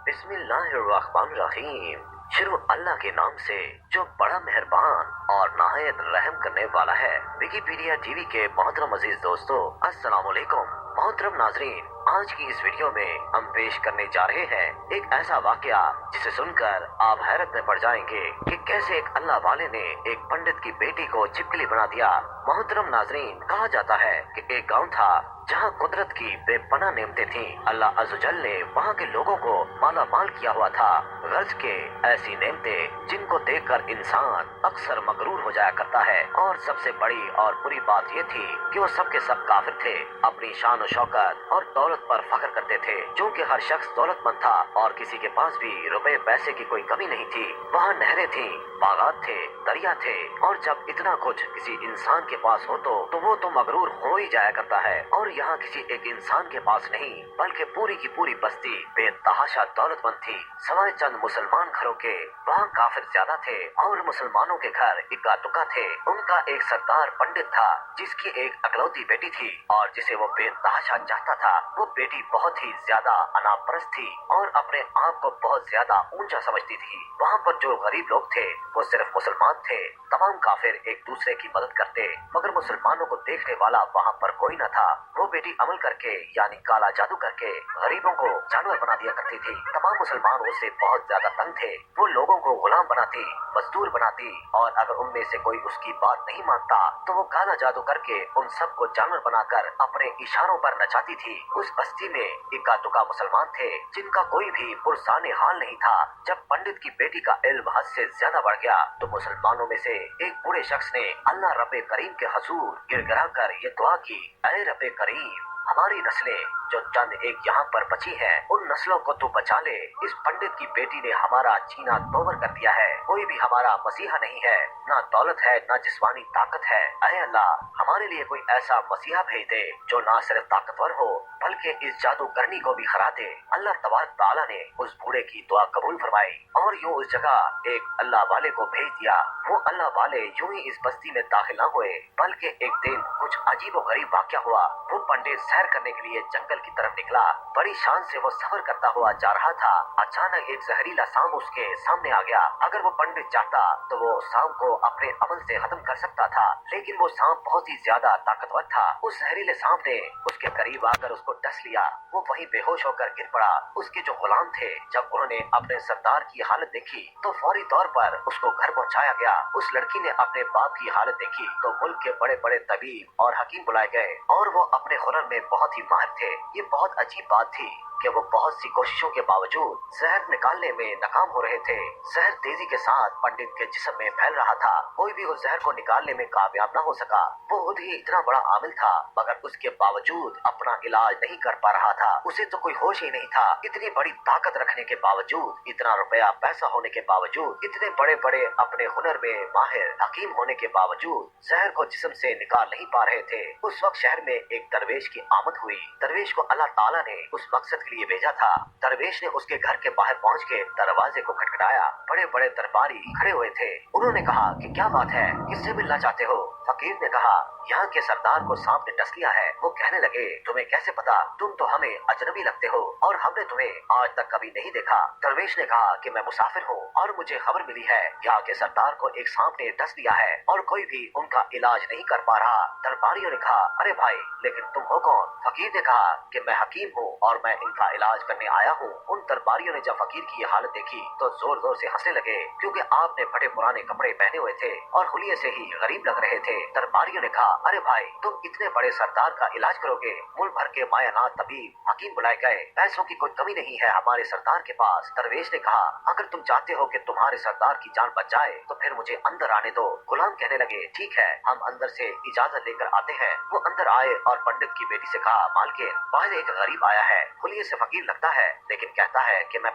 बिस्मिल्लाहिर्रहमानिर्रहीम। शुरू अल्लाह के नाम से जो बड़ा मेहरबान और नहायत रहम करने वाला है। विकिपीडिया टीवी के मोहतरम अजीज दोस्तों, अस्सलाम वालेकुम। मोहतरम नाजरीन, आज की इस वीडियो में हम पेश करने जा रहे हैं एक ऐसा वाकया जिसे सुनकर आप हैरत में पड़ जाएंगे कि कैसे एक अल्लाह वाले ने एक पंडित की बेटी को छिपकली बना दिया। मोहतरम नाजरीन, कहा जाता है कि एक गांव था जहां कुदरत की बेपनाह नेमतें थीं। अल्लाह अज़्ज़वजल ने वहां के लोगों को माला माल किया हुआ था। गर्ज के ऐसी नेमतें जिनको देखकर इंसान अक्सर मगरूर हो जाया करता है। और सबसे बड़ी और बुरी बात ये थी कि वो सब के सब काफिर थे, अपनी शान और शौकत और दौलत पर फख्र करते थे। क्योंकि हर शख्स दौलतमंद था और किसी के पास भी रुपए पैसे की कोई कमी नहीं थी। वहाँ नहरें थीं, बागात थे, दरिया थे। और जब इतना कुछ किसी इंसान के पास हो तो वो तो मगरूर हो ही जाया करता है। और यहाँ किसी एक इंसान के पास नहीं बल्कि पूरी की पूरी बस्ती बेतहाशा दौलतमंद थी। सवाए चंद मुसलमान घरों के वहाँ काफिर ज्यादा थे और मुसलमानों के घर इक्का दुक्का थे। उनका एक सरदार पंडित था जिसकी एक अकलौती बेटी थी और जिसे वो बेतहाशा चाहता था। वो बेटी बहुत ही ज्यादा अनापरस्त थी और अपने आप को बहुत ज्यादा ऊंचा समझती थी। वहाँ पर जो गरीब लोग थे वो सिर्फ मुसलमान थे। तमाम काफिर एक दूसरे की मदद करते, मगर मुसलमानों को देखने वाला वहाँ पर कोई न था। वो बेटी अमल करके यानी काला जादू करके गरीबों को जानवर बना दिया करती थी। तमाम मुसलमान उससे बहुत ज्यादा तंग थे। वो लोगों को गुलाम बनाती, मजदूर बनाती और अगर उनमें से कोई उसकी बात नहीं मानता तो वो काला जादू करके उन सबको जानवर बनाकर अपने इशारों पर नचाती थी। उस बस्ती में इक्का दुक्का मुसलमान थे जिनका कोई भी पुरसाने हाल नहीं था। जब पंडित की बेटी का इल्म हद से ज्यादा बढ़ गया तो मुसलमानों में से एक बूढ़े शख्स ने अल्लाह रब्बे करीम के हुजूर गिड़गिड़ा कर ये दुआ की, ऐ रब्बे करीम, हमारी नस्लें जो चंद एक यहाँ पर बची हैं उन नस्लों को तू बचा ले। इस पंडित की बेटी ने हमारा जीना तोबर कर दिया है। कोई भी हमारा मसीहा नहीं है, ना दौलत है ना जिस्मानी ताकत है। ऐ अल्लाह, हमारे लिए कोई ऐसा मसीहा भेज दे जो ना सिर्फ ताकतवर हो बल्कि इस जादूगरनी को भी हरा दे। अल्लाह तबारक तआला ने उस बूढ़े की दुआ कबूल फरमाई और यूं उस जगह एक अल्लाह वाले को भेज दिया। वो अल्लाह वाले यूं ही इस बस्ती में दाखिल न हुए बल्कि एक दिन कुछ अजीब और गरीब वाकया हुआ। वो पंडित सैर करने के लिए जंगल की तरफ निकला। बड़ी शान से वो सफर करता हुआ जा रहा था। अचानक एक जहरीला सांप उसके सामने आ गया। अगर वो पंडित चाहता तो वो सांप को अपने अमल से खत्म कर सकता था, लेकिन वो सांप बहुत ही ज्यादा ताकतवर था। उस जहरीले सांप ने उसके करीब आकर उसको डस लिया। वो वहीं बेहोश होकर गिर पड़ा। उसके जो गुलाम थे जब उन्होंने अपने सरदार की हालत देखी तो फौरी तौर पर उसको घर पहुंचाया गया। उस लड़की ने अपने बाप की हालत देखी तो मुल्क के बड़े बड़े तबीब और हकीम बुलाए गए और वो अपने हुनर में बहुत ही माहिर थे। ये बहुत अजीब बात थी कि वो बहुत सी कोशिशों के बावजूद जहर निकालने में नाकाम हो रहे थे। जहर तेजी के साथ पंडित के जिस्म में फैल रहा था। कोई भी उस जहर को निकालने में कामयाब न हो सका। वो खुद ही इतना बड़ा आमिल था मगर उसके बावजूद अपना इलाज नहीं कर पा रहा था। उसे तो कोई होश ही नहीं था। इतनी बड़ी ताकत रखने के बावजूद, इतना रुपया पैसा होने के बावजूद, इतने बड़े बड़े अपने हुनर में माहिर हकीम होने के बावजूद जहर को जिस्म से निकाल नहीं पा रहे थे। उस वक्त शहर में एक दरवेश की आमद हुई। दरवेश को अल्लाह ताला ने उस मकसद के लिए भेजा था। दरवेश ने उसके घर के बाहर पहुंच के दरवाजे को खटखटाया। बड़े बड़े दरबारी खड़े हुए थे। उन्होंने कहा कि क्या बात है, किससे मिलना चाहते हो? फकीर ने कहा, यहाँ के सरदार को सांप ने डस लिया है। वो कहने लगे, तुम्हें कैसे पता? तुम तो हमें अजनबी लगते हो और हमने तुम्हें आज तक कभी नहीं देखा। दरवेश ने कहा कि मैं मुसाफिर हूँ और मुझे खबर मिली है यहाँ के सरदार को एक सांप ने डस लिया है और कोई भी उनका इलाज नहीं कर पा रहा। दरबारियों ने कहा, अरे भाई, लेकिन तुम हो कौन? फकीर ने कहा कि मैं हकीम हूँ और मैं इनका इलाज करने आया हूँ। उन दरबारियों ने जब फकीर की ये हालत देखी तो जोर जोर से हंसने लगे क्योंकि आपने फटे पुराने कपड़े पहने हुए थे और हुलिये से ही गरीब लग रहे थे। दरबारियों ने कहा, अरे भाई, तुम इतने बड़े सरदार का इलाज करोगे? मुल्क भर के मायानात तबीब हकीम बुलाए गए, पैसों की कोई कमी नहीं है हमारे सरदार के पास। दरवेश ने कहा, अगर तुम चाहते हो कि तुम्हारे सरदार की जान बच जाए तो फिर मुझे अंदर आने दो। गुलाम कहने लगे, ठीक है, हम अंदर से इजाजत लेकर आते हैं। वो अंदर आए और पंडित की बेटी से कहा, मालकिन, बाहर एक गरीब आया है। हुलिये से फकीर लगता है लेकिन कहता है कि मैं